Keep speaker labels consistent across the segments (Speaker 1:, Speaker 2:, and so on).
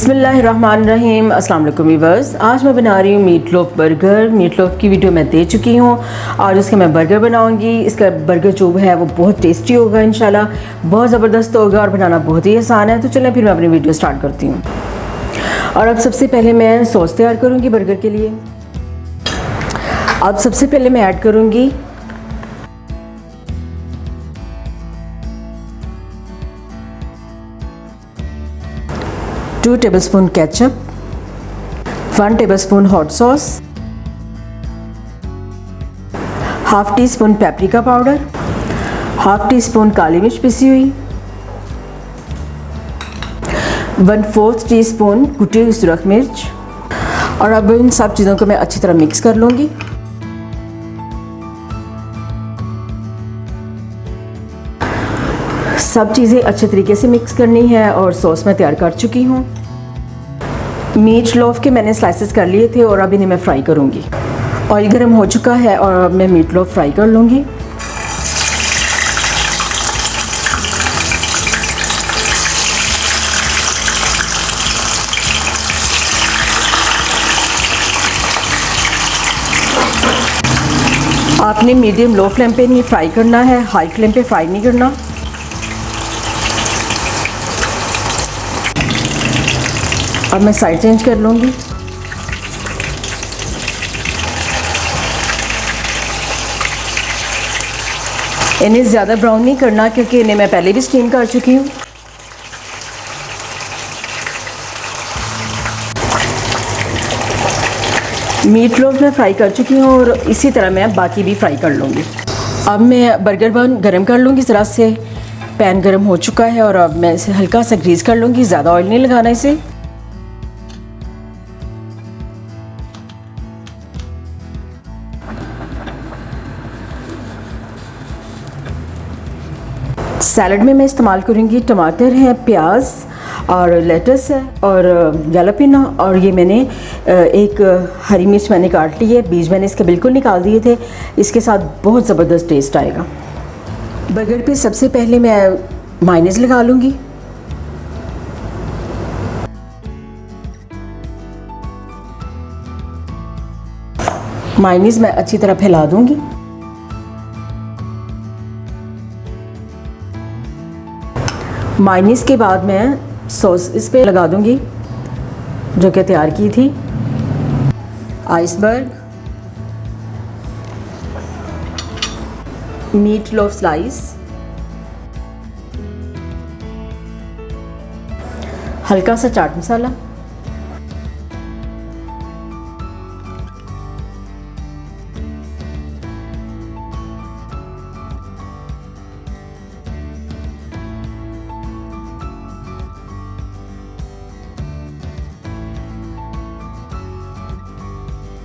Speaker 1: बिस्मिल्लाहिर्रहमानिर्रहीम। अस्सलाम वालेकुम व्यूअर्स। आज मैं बना रही हूँ meatloaf burger. Meatloaf की वीडियो मैं दे चुकी हूँ। आज उसका मैं बर्गर बनाऊँगी। इसका बर्गर जो है वो बहुत टेस्टी होगा इंशाल्लाह, बहुत ज़बरदस्त होगा और बनाना बहुत ही आसान है। तो चलें फिर मैं अपनी वीडियो स्टार्ट करती हूँ। और अब सबसे पहले मैं सॉस तैयार करूँगी बर्गर के लिए। अब सबसे पहले मैं ऐड करूँगी two tablespoon ketchup, 1 tablespoon hot sauce, half teaspoon paprika powder, half teaspoon काली मिर्च पिसी हुई, 1/4 टीस्पून कुटी हुई सुरख मिर्च। और अब इन सब चीज़ों को मैं अच्छी तरह मिक्स कर लूँगी। सब चीज़ें अच्छे तरीके से मिक्स करनी है और सॉस मैं तैयार कर चुकी हूँ। मीट लोफ के मैंने स्लाइसेस कर लिए थे और अब इन्हें मैं फ्राई करूँगी। ऑयल गर्म हो चुका है और अब मैं मीट लोफ फ्राई कर लूँगी। आपने मीडियम लो फ्लेम पे नहीं फ्राई करना है, हाई फ्लेम पे फ्राई नहीं करना। अब मैं साइड चेंज कर लूँगी। इन्हें ज़्यादा ब्राउन नहीं करना क्योंकि इन्हें मैं पहले भी स्टीम कर चुकी हूँ। मीट लोफ मैं फ्राई कर चुकी हूँ और इसी तरह मैं बाकी भी फ्राई कर लूँगी। अब मैं बर्गर बन गरम कर लूँगी ज़रा से। पैन गरम हो चुका है और अब मैं इसे हल्का सा ग्रीस कर लूँगी। ज़्यादा ऑयल नहीं लगाना इसे। सैलड में मैं इस्तेमाल करूँगी टमाटर है, प्याज और लेटस है और जैलापिनो। और ये मैंने एक हरी मिर्च मैंने काट ली है, बीज मैंने इसके बिल्कुल निकाल दिए थे। इसके साथ बहुत ज़बरदस्त टेस्ट आएगा। बर्गर पे सबसे पहले मैं मायोनेज़ लगा लूँगी। मायोनेज़ मैं अच्छी तरह फैला दूँगी। मायोनेज़ के बाद मैं सॉस इस पे लगा दूंगी जो कि तैयार की थी। आइसबर्ग, मीट लोफ स्लाइस, हल्का सा चाट मसाला,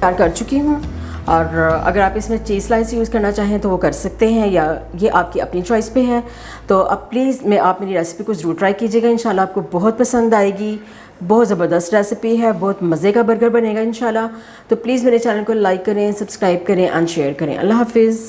Speaker 1: तैयार कर चुकी हूँ। और अगर आप इसमें चीज़ स्लाइस यूज़ करना चाहें तो वो कर सकते हैं, या ये आपकी अपनी चॉइस पे है। तो अब प्लीज़ आप मेरी रेसिपी को ज़रूर ट्राई कीजिएगा। इंशाल्लाह आपको बहुत पसंद आएगी। बहुत ज़बरदस्त रेसिपी है, बहुत मज़े का बर्गर बनेगा इंशाल्लाह। तो प्लीज़ मेरे चैनल को लाइक करें, सब्सक्राइब करें एंड शेयर करें। अल्लाह हाफिज़।